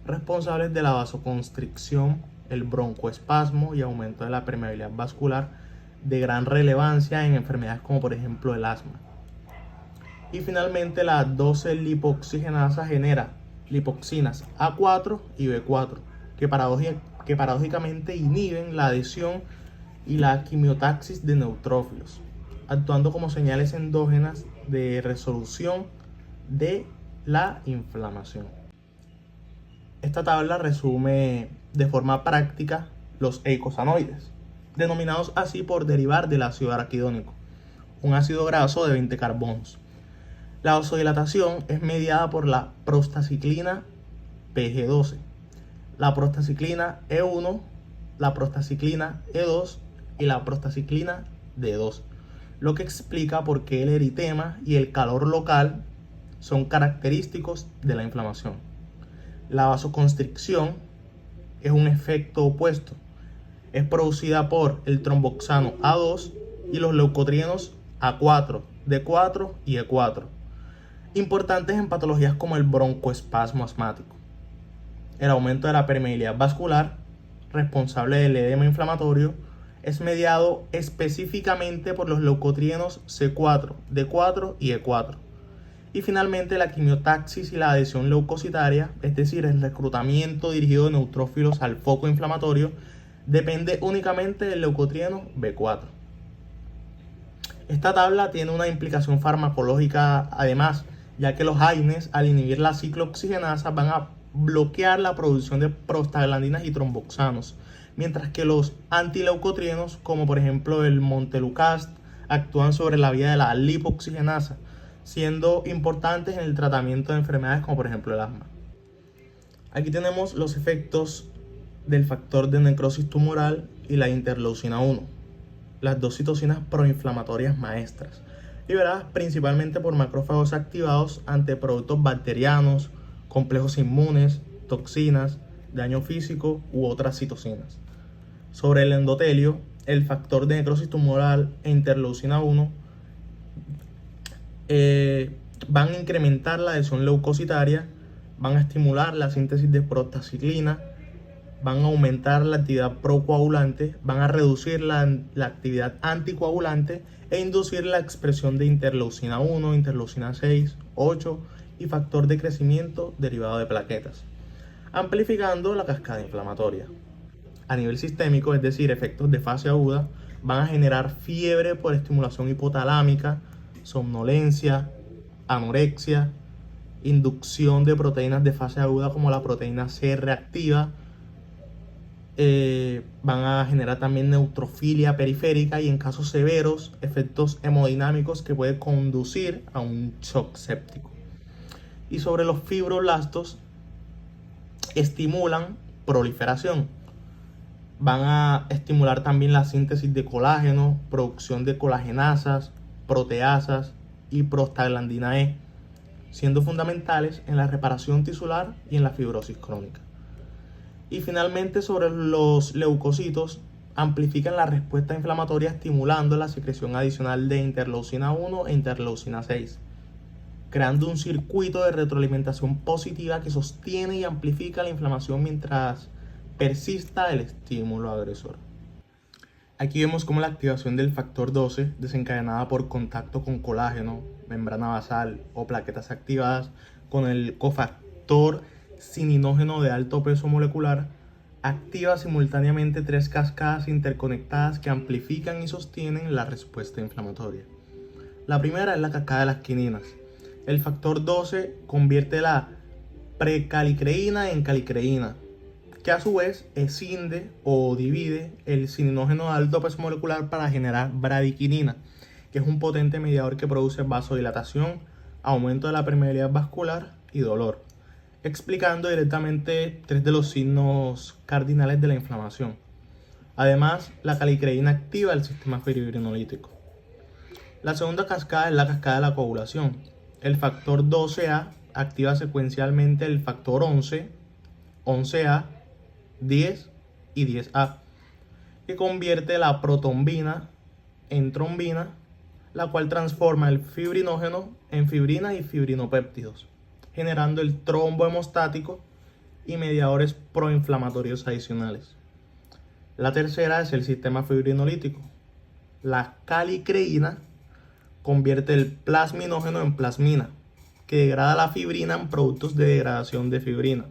responsables de la vasoconstricción, el broncoespasmo y aumento de la permeabilidad vascular, de gran relevancia en enfermedades como por ejemplo el asma. Y finalmente la 12-lipoxigenasa genera lipoxinas A4 y B4, que paradójicamente inhiben la adhesión y la quimiotaxis de neutrófilos, actuando como señales endógenas de resolución de la inflamación. Esta tabla resume de forma práctica los eicosanoides, denominados así por derivar del ácido araquidónico, un ácido graso de 20 carbonos. La vasodilatación es mediada por la prostaciclina PG12, la prostaciclina E1, la prostaciclina E2 y la prostaciclina D2. lo que explica por qué el eritema y el calor local son característicos de la inflamación. La vasoconstricción es un efecto opuesto. Es producida por el tromboxano A2 y los leucotrienos A4, D4 y E4, importantes en patologías como el broncoespasmo asmático. El aumento de la permeabilidad vascular, responsable del edema inflamatorio, es mediado específicamente por los leucotrienos C4, D4 y E4. Y finalmente la quimiotaxis y la adhesión leucocitaria, es decir, el reclutamiento dirigido de neutrófilos al foco inflamatorio, depende únicamente del leucotrieno B4. Esta tabla tiene una implicación farmacológica además, ya que los AINES, al inhibir la ciclooxigenasa, van a bloquear la producción de prostaglandinas y tromboxanos, mientras que los antileucotrienos, como por ejemplo el montelukast, actúan sobre la vía de la lipoxigenasa, siendo importantes en el tratamiento de enfermedades como por ejemplo el asma. Aquí tenemos los efectos del factor de necrosis tumoral y la interleucina 1, las dos citocinas proinflamatorias maestras, liberadas principalmente por macrófagos activados ante productos bacterianos, complejos inmunes, toxinas, daño físico u otras citocinas. Sobre el endotelio, el factor de necrosis tumoral e interleucina 1 van a incrementar la adhesión leucocitaria, van a estimular la síntesis de prostaciclina, van a aumentar la actividad procoagulante, van a reducir la actividad anticoagulante e inducir la expresión de interleucina 1, interleucina 6, 8 y factor de crecimiento derivado de plaquetas, amplificando la cascada inflamatoria. A nivel sistémico, es decir, efectos de fase aguda, van a generar fiebre por estimulación hipotalámica, somnolencia, anorexia, inducción de proteínas de fase aguda como la proteína C reactiva, van a generar también neutrofilia periférica y en casos severos efectos hemodinámicos que pueden conducir a un shock séptico. Y sobre los fibroblastos, estimulan proliferación. Van a estimular también la síntesis de colágeno, producción de colagenasas, proteasas y prostaglandina E, siendo fundamentales en la reparación tisular y en la fibrosis crónica. Y finalmente sobre los leucocitos, amplifican la respuesta inflamatoria estimulando la secreción adicional de interleucina 1 e interleucina 6, creando un circuito de retroalimentación positiva que sostiene y amplifica la inflamación mientras persista el estímulo agresor. Aquí vemos cómo la activación del factor 12, desencadenada por contacto con colágeno, membrana basal o plaquetas activadas con el cofactor cininógeno de alto peso molecular, activa simultáneamente tres cascadas interconectadas que amplifican y sostienen la respuesta inflamatoria. La primera es la cascada de las quininas. El factor 12 convierte la precalicreína en calicreína, que a su vez escinde o divide el cininógeno de alto peso molecular para generar bradiquinina, que es un potente mediador que produce vasodilatación, aumento de la permeabilidad vascular y dolor, explicando directamente tres de los signos cardinales de la inflamación. Además, la calicreína activa el sistema fibrinolítico. La segunda cascada es la cascada de la coagulación. El factor 12A activa secuencialmente el factor 11, 11A, 10 y 10A, que convierte la protombina en trombina, la cual transforma el fibrinógeno en fibrina y fibrinopéptidos, generando el trombo hemostático y mediadores proinflamatorios adicionales. La tercera es el sistema fibrinolítico. La calicreína convierte el plasminógeno en plasmina, que degrada la fibrina en productos de degradación de fibrina,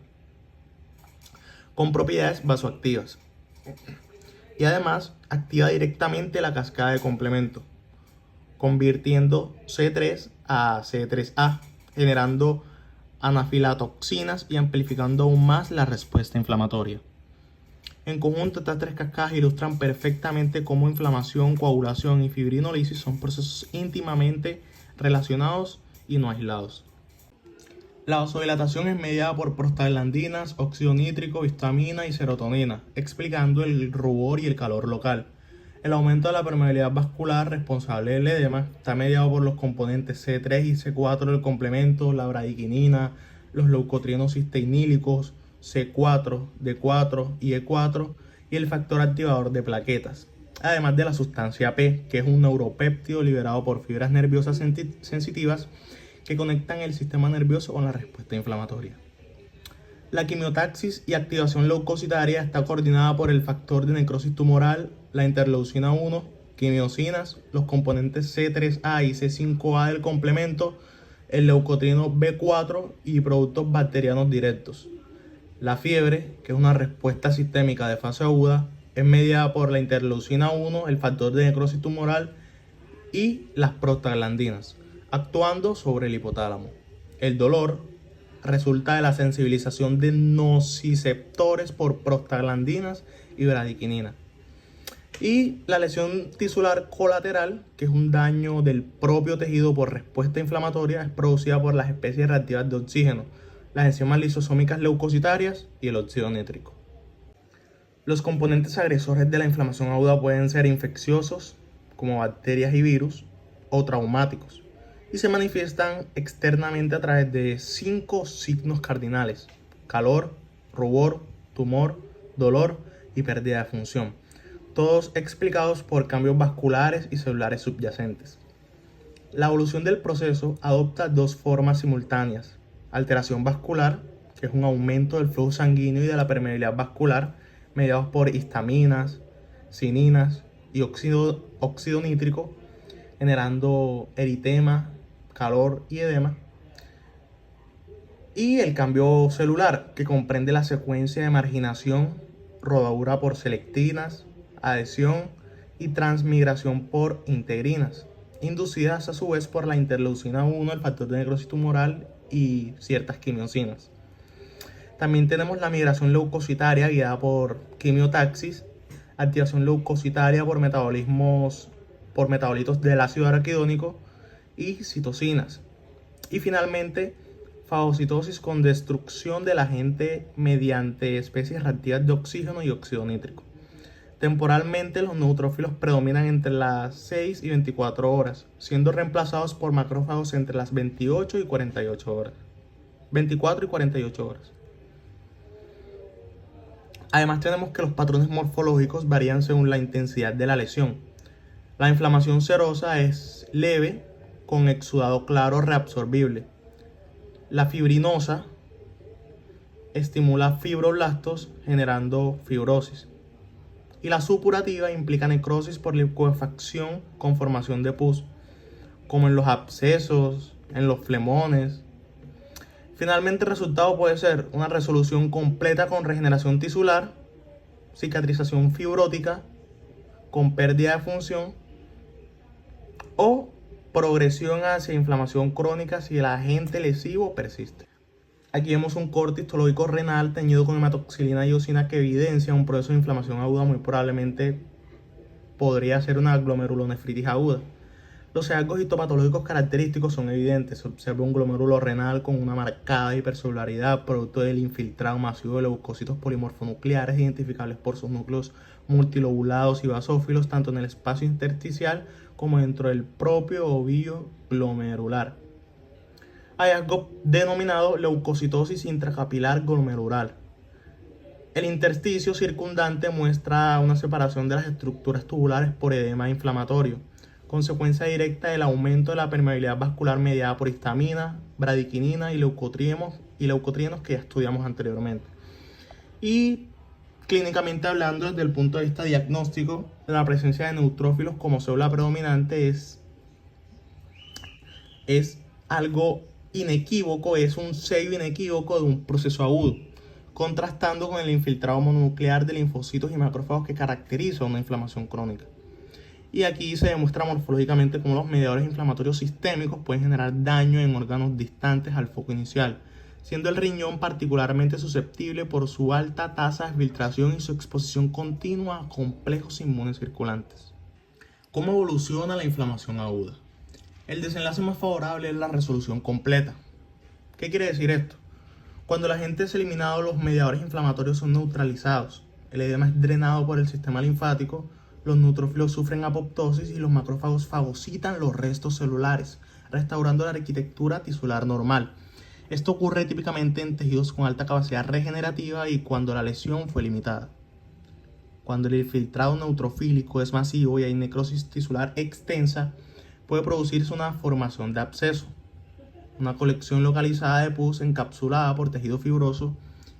con propiedades vasoactivas. Y además activa directamente la cascada de complemento, convirtiendo C3 a C3A, generando anafilatoxinas y amplificando aún más la respuesta inflamatoria. En conjunto, estas tres cascadas ilustran perfectamente cómo inflamación, coagulación y fibrinolisis son procesos íntimamente relacionados y no aislados. La vasodilatación es mediada por prostaglandinas, óxido nítrico, histamina y serotonina, explicando el rubor y el calor local. El aumento de la permeabilidad vascular responsable del edema está mediado por los componentes C3 y C4 del complemento, la bradiquinina, los leucotrienos cisteinílicos, C4, D4 y E4 y el factor activador de plaquetas, además de la sustancia P, que es un neuropéptido liberado por fibras nerviosas sensitivas que conectan el sistema nervioso con la respuesta inflamatoria. La quimiotaxis y activación leucocitaria está coordinada por el factor de necrosis tumoral, la interleucina 1, quimiosinas, los componentes C3A y C5A del complemento, el leucotrieno B4 y productos bacterianos directos. La fiebre, que es una respuesta sistémica de fase aguda, es mediada por la interleucina 1, el factor de necrosis tumoral y las prostaglandinas, actuando sobre el hipotálamo. El dolor resulta de la sensibilización de nociceptores por prostaglandinas y bradiquinina. Y la lesión tisular colateral, que es un daño del propio tejido por respuesta inflamatoria, es producida por las especies reactivas de oxígeno, las enzimas lisosómicas leucocitarias y el óxido nítrico. Los componentes agresores de la inflamación aguda pueden ser infecciosos, como bacterias y virus, o traumáticos, y se manifiestan externamente a través de 5 signos cardinales: calor, rubor, tumor, dolor y pérdida de función, todos explicados por cambios vasculares y celulares subyacentes. La evolución del proceso adopta dos formas simultáneas: alteración vascular, que es un aumento del flujo sanguíneo y de la permeabilidad vascular, mediados por histaminas, cininas y óxido nítrico, generando eritema, calor y edema. Y el cambio celular, que comprende la secuencia de marginación, rodadura por selectinas, adhesión y transmigración por integrinas, inducidas a su vez por la interleucina 1, el factor de necrosis tumoral y ciertas quimiosinas. También tenemos la migración leucocitaria guiada por quimiotaxis, activación leucocitaria por metabolitos del ácido araquidónico y citocinas. Y finalmente, fagocitosis con destrucción del agente mediante especies reactivas de oxígeno y óxido nítrico. Temporalmente, los neutrófilos predominan entre las 6 y 24 horas, siendo reemplazados por macrófagos entre las 28 y 48 horas. 24 y 48 horas. Además, tenemos que los patrones morfológicos varían según la intensidad de la lesión. La inflamación serosa es leve, con exudado claro reabsorbible. La fibrinosa estimula fibroblastos, generando fibrosis. Y la supurativa implica necrosis por licuefacción con formación de pus, como en los abscesos, en los flemones. Finalmente, el resultado puede ser una resolución completa con regeneración tisular, cicatrización fibrótica con pérdida de función o progresión hacia inflamación crónica si el agente lesivo persiste. Aquí vemos un corte histológico renal teñido con hematoxilina y eosina que evidencia un proceso de inflamación aguda. Muy probablemente podría ser una glomerulonefritis aguda. Los hallazgos histopatológicos característicos son evidentes. Se observa un glomérulo renal con una marcada hipercelularidad, producto del infiltrado masivo de leucocitos polimorfonucleares identificables por sus núcleos multilobulados y basófilos, tanto en el espacio intersticial como dentro del propio ovillo glomerular. Hallazgo denominado leucocitosis intracapilar glomerular. El intersticio circundante muestra una separación de las estructuras tubulares por edema inflamatorio, consecuencia directa del aumento de la permeabilidad vascular mediada por histamina, bradiquinina y leucotrienos que ya estudiamos anteriormente. Y clínicamente hablando, desde el punto de vista diagnóstico, la presencia de neutrófilos como célula predominante es algo inequívoco, es un sello inequívoco de un proceso agudo, contrastando con el infiltrado mononuclear de linfocitos y macrófagos que caracteriza una inflamación crónica. Y aquí se demuestra morfológicamente cómo los mediadores inflamatorios sistémicos pueden generar daño en órganos distantes al foco inicial, siendo el riñón particularmente susceptible por su alta tasa de filtración y su exposición continua a complejos inmunes circulantes. ¿Cómo evoluciona la inflamación aguda? El desenlace más favorable es la resolución completa. ¿Qué quiere decir esto? Cuando el agente es eliminado, los mediadores inflamatorios son neutralizados, el edema es drenado por el sistema linfático, los neutrófilos sufren apoptosis y los macrófagos fagocitan los restos celulares, restaurando la arquitectura tisular normal. Esto ocurre típicamente en tejidos con alta capacidad regenerativa y cuando la lesión fue limitada. Cuando el infiltrado neutrofílico es masivo y hay necrosis tisular extensa, puede producirse una formación de absceso, una colección localizada de pus encapsulada por tejido fibroso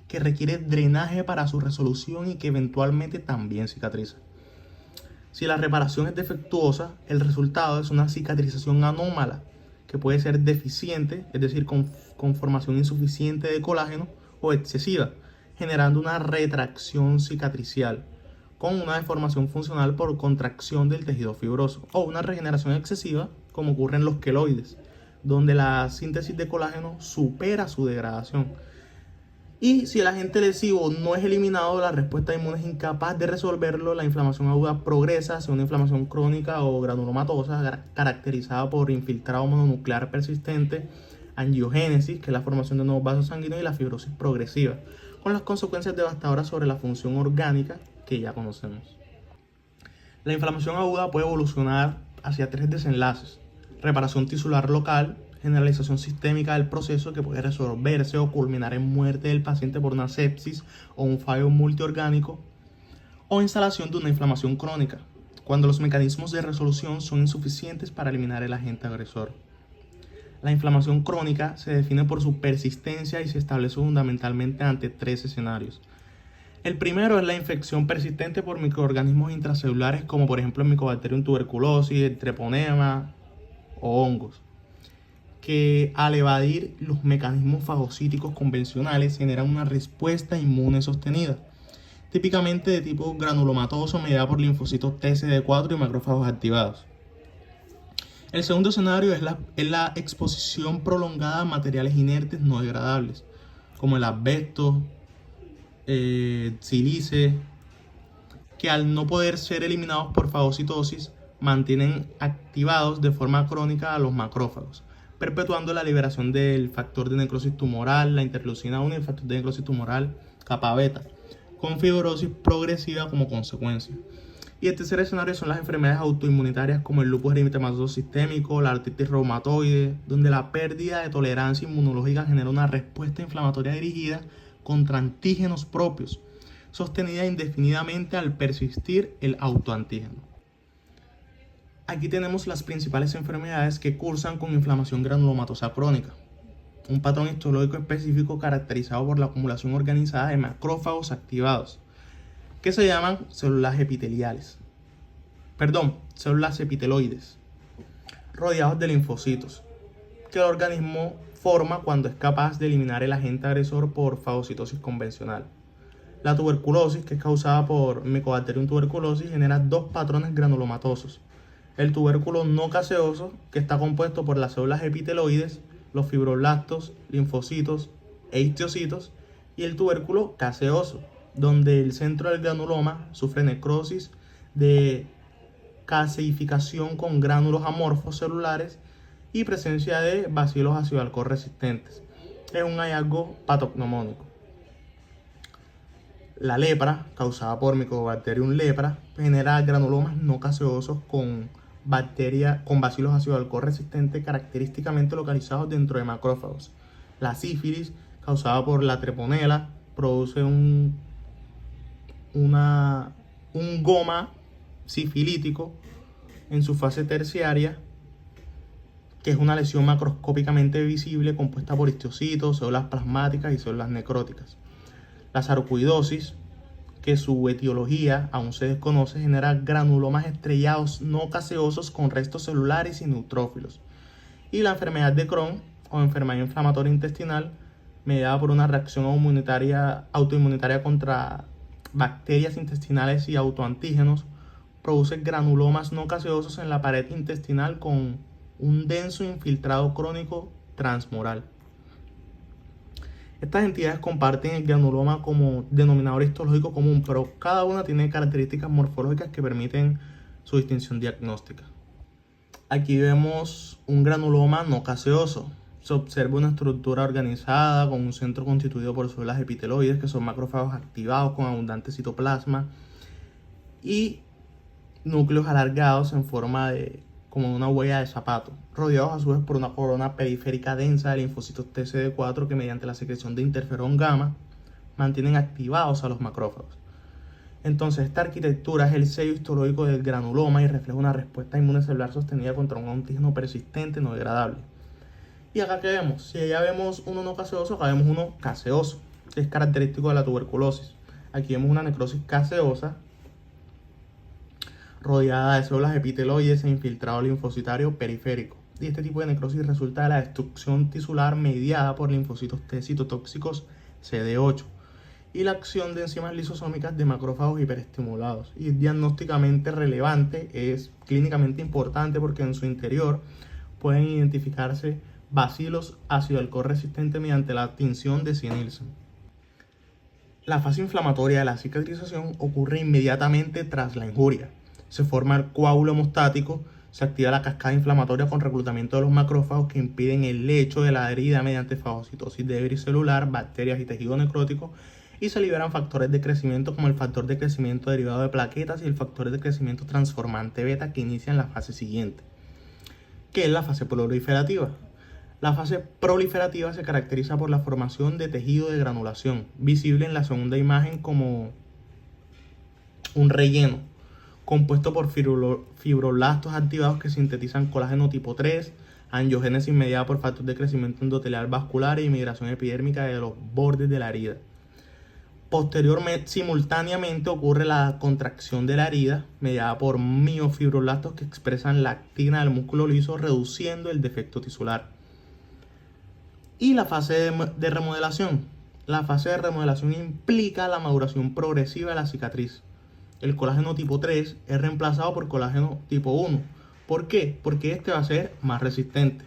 que requiere drenaje para su resolución y que eventualmente también cicatriza. Si la reparación es defectuosa, el resultado es una cicatrización anómala que puede ser deficiente, es decir, con formación insuficiente de colágeno, o excesiva, generando una retracción cicatricial con una deformación funcional por contracción del tejido fibroso, o una regeneración excesiva, como ocurre en los queloides, donde la síntesis de colágeno supera su degradación. Y si el agente lesivo no es eliminado, la respuesta inmune es incapaz de resolverlo, la inflamación aguda progresa hacia una inflamación crónica o granulomatosa caracterizada por infiltrado mononuclear persistente, angiogénesis, que es la formación de nuevos vasos sanguíneos, y la fibrosis progresiva, con las consecuencias devastadoras sobre la función orgánica que ya conocemos. La inflamación aguda puede evolucionar hacia 3 desenlaces: reparación tisular local, generalización sistémica del proceso que puede resolverse o culminar en muerte del paciente por una sepsis o un fallo multiorgánico, o instalación de una inflamación crónica, cuando los mecanismos de resolución son insuficientes para eliminar el agente agresor. La inflamación crónica se define por su persistencia y se establece fundamentalmente ante 3 escenarios. El primero es la infección persistente por microorganismos intracelulares como por ejemplo el Mycobacterium tuberculosis, el treponema o hongos, que al evadir los mecanismos fagocíticos convencionales generan una respuesta inmune sostenida, típicamente de tipo granulomatoso mediada por linfocitos TCD4 y macrófagos activados. El segundo escenario es la exposición prolongada a materiales inertes no degradables, como el asbesto, sílice, que al no poder ser eliminados por fagocitosis mantienen activados de forma crónica a los macrófagos, perpetuando la liberación del factor de necrosis tumoral, la interleucina 1 y el factor de necrosis tumoral kappa beta, con fibrosis progresiva como consecuencia. Y el tercer escenario son las enfermedades autoinmunitarias como el lupus eritematoso sistémico, la artritis reumatoide, donde la pérdida de tolerancia inmunológica genera una respuesta inflamatoria dirigida contra antígenos propios, sostenida indefinidamente al persistir el autoantígeno. Aquí tenemos las principales enfermedades que cursan con inflamación granulomatosa crónica, un patrón histológico específico caracterizado por la acumulación organizada de macrófagos activados, que se llaman células epiteloides, rodeados de linfocitos, que el organismo forma cuando es capaz de eliminar el agente agresor por fagocitosis convencional. La tuberculosis, que es causada por Mycobacterium tuberculosis, genera 2 patrones granulomatosos: el tubérculo no caseoso, que está compuesto por las células epiteloides, los fibroblastos, linfocitos e histocitos, y el tubérculo caseoso, donde el centro del granuloma sufre necrosis de caseificación con gránulos amorfos celulares y presencia de bacilos ácido alcohol resistentes. Es un hallazgo patognomónico. La lepra, causada por Mycobacterium lepra, genera granulomas no caseosos con bacilos ácido alcohol resistentes característicamente localizados dentro de macrófagos. La sífilis, causada por la treponela, produce un goma sifilítico en su fase terciaria, que es una lesión macroscópicamente visible compuesta por histocitos, células plasmáticas y células necróticas. La sarcoidosis, que su etiología aún se desconoce, genera granulomas estrellados no caseosos con restos celulares y neutrófilos. Y la enfermedad de Crohn, o enfermedad inflamatoria intestinal, mediada por una reacción autoinmunitaria contra bacterias intestinales y autoantígenos, produce granulomas no caseosos en la pared intestinal con un denso infiltrado crónico transmural. Estas entidades comparten el granuloma como denominador histológico común, pero cada una tiene características morfológicas que permiten su distinción diagnóstica. Aquí vemos un granuloma no caseoso. Se observa una estructura organizada con un centro constituido por células epiteloides, que son macrófagos activados con abundante citoplasma, y núcleos alargados en forma de como una huella de zapato, rodeados a su vez por una corona periférica densa de linfocitos TCD4 que mediante la secreción de interferón gamma mantienen activados a los macrófagos. Entonces, esta arquitectura es el sello histológico del granuloma y refleja una respuesta inmune celular sostenida contra un antígeno persistente no degradable. Y acá, ¿qué vemos? Si allá vemos uno no caseoso, acá vemos uno caseoso, que es característico de la tuberculosis. Aquí vemos una necrosis caseosa rodeada de células epiteloides e infiltrado linfocitario periférico. Y este tipo de necrosis resulta de la destrucción tisular mediada por linfocitos T citotóxicos CD8 y la acción de enzimas lisosómicas de macrófagos hiperestimulados. Y diagnósticamente relevante, es clínicamente importante porque en su interior pueden identificarse bacilos ácido alcohol resistentes mediante la tinción de Cien-Nielsen. La fase inflamatoria de la cicatrización ocurre inmediatamente tras la injuria. Se forma el coágulo hemostático, se activa la cascada inflamatoria con reclutamiento de los macrófagos que impiden el lecho de la herida mediante fagocitosis debris celular, bacterias y tejido necrótico, y se liberan factores de crecimiento como el factor de crecimiento derivado de plaquetas y el factor de crecimiento transformante beta que inicia en la fase siguiente, que es la fase proliferativa. La fase proliferativa se caracteriza por la formación de tejido de granulación, visible en la segunda imagen como un relleno, compuesto por fibroblastos activados que sintetizan colágeno tipo 3, angiogénesis mediada por factor de crecimiento endotelial vascular y migración epidérmica de los bordes de la herida. Posteriormente, simultáneamente ocurre la contracción de la herida mediada por miofibroblastos que expresan la actina del músculo liso, reduciendo el defecto tisular. Y la fase de remodelación. La fase de remodelación implica la maduración progresiva de la cicatriz. El colágeno tipo 3 es reemplazado por colágeno tipo 1. ¿Por qué? Porque este va a ser más resistente.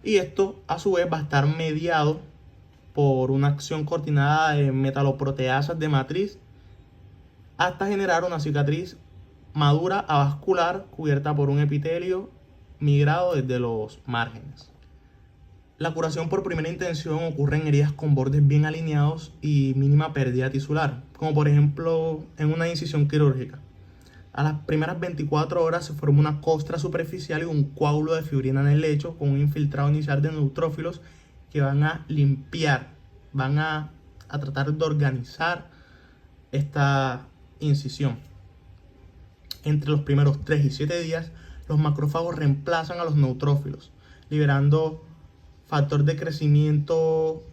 Y esto a su vez va a estar mediado por una acción coordinada de metaloproteasas de matriz hasta generar una cicatriz madura avascular cubierta por un epitelio migrado desde los márgenes. La curación por primera intención ocurre en heridas con bordes bien alineados y mínima pérdida tisular, como por ejemplo en una incisión quirúrgica. A las primeras 24 horas se forma una costra superficial y un coágulo de fibrina en el lecho con un infiltrado inicial de neutrófilos que van a limpiar, van a tratar de organizar esta incisión. Entre los primeros 3 y 7 días, los macrófagos reemplazan a los neutrófilos, liberando factores de crecimiento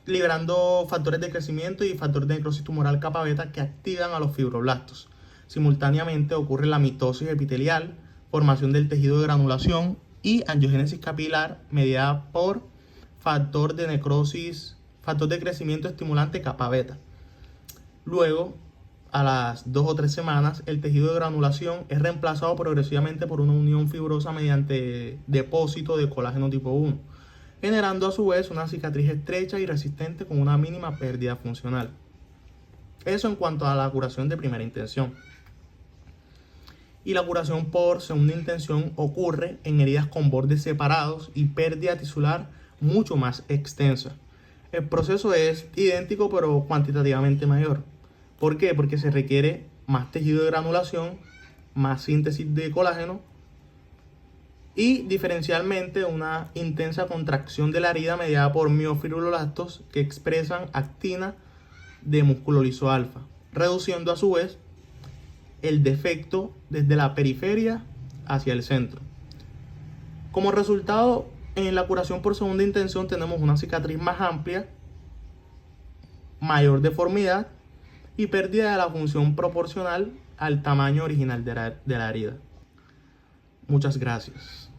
y factores de necrosis tumoral capa beta que activan a los fibroblastos. Simultáneamente ocurre la mitosis epitelial, formación del tejido de granulación y angiogénesis capilar mediada por factor de crecimiento estimulante capa beta. Luego, a las 2 o 3 semanas, el tejido de granulación es reemplazado progresivamente por una unión fibrosa mediante depósito de colágeno tipo 1, generando a su vez una cicatriz estrecha y resistente con una mínima pérdida funcional. Eso en cuanto a la curación de primera intención. Y la curación por segunda intención ocurre en heridas con bordes separados y pérdida tisular mucho más extensa. El proceso es idéntico pero cuantitativamente mayor. ¿Por qué? Porque se requiere más tejido de granulación, más síntesis de colágeno y diferencialmente una intensa contracción de la herida mediada por miofibroblastos que expresan actina de músculo liso alfa, reduciendo a su vez el defecto desde la periferia hacia el centro. Como resultado, en la curación por segunda intención tenemos una cicatriz más amplia, mayor deformidad y pérdida de la función proporcional al tamaño original de la herida. Muchas gracias.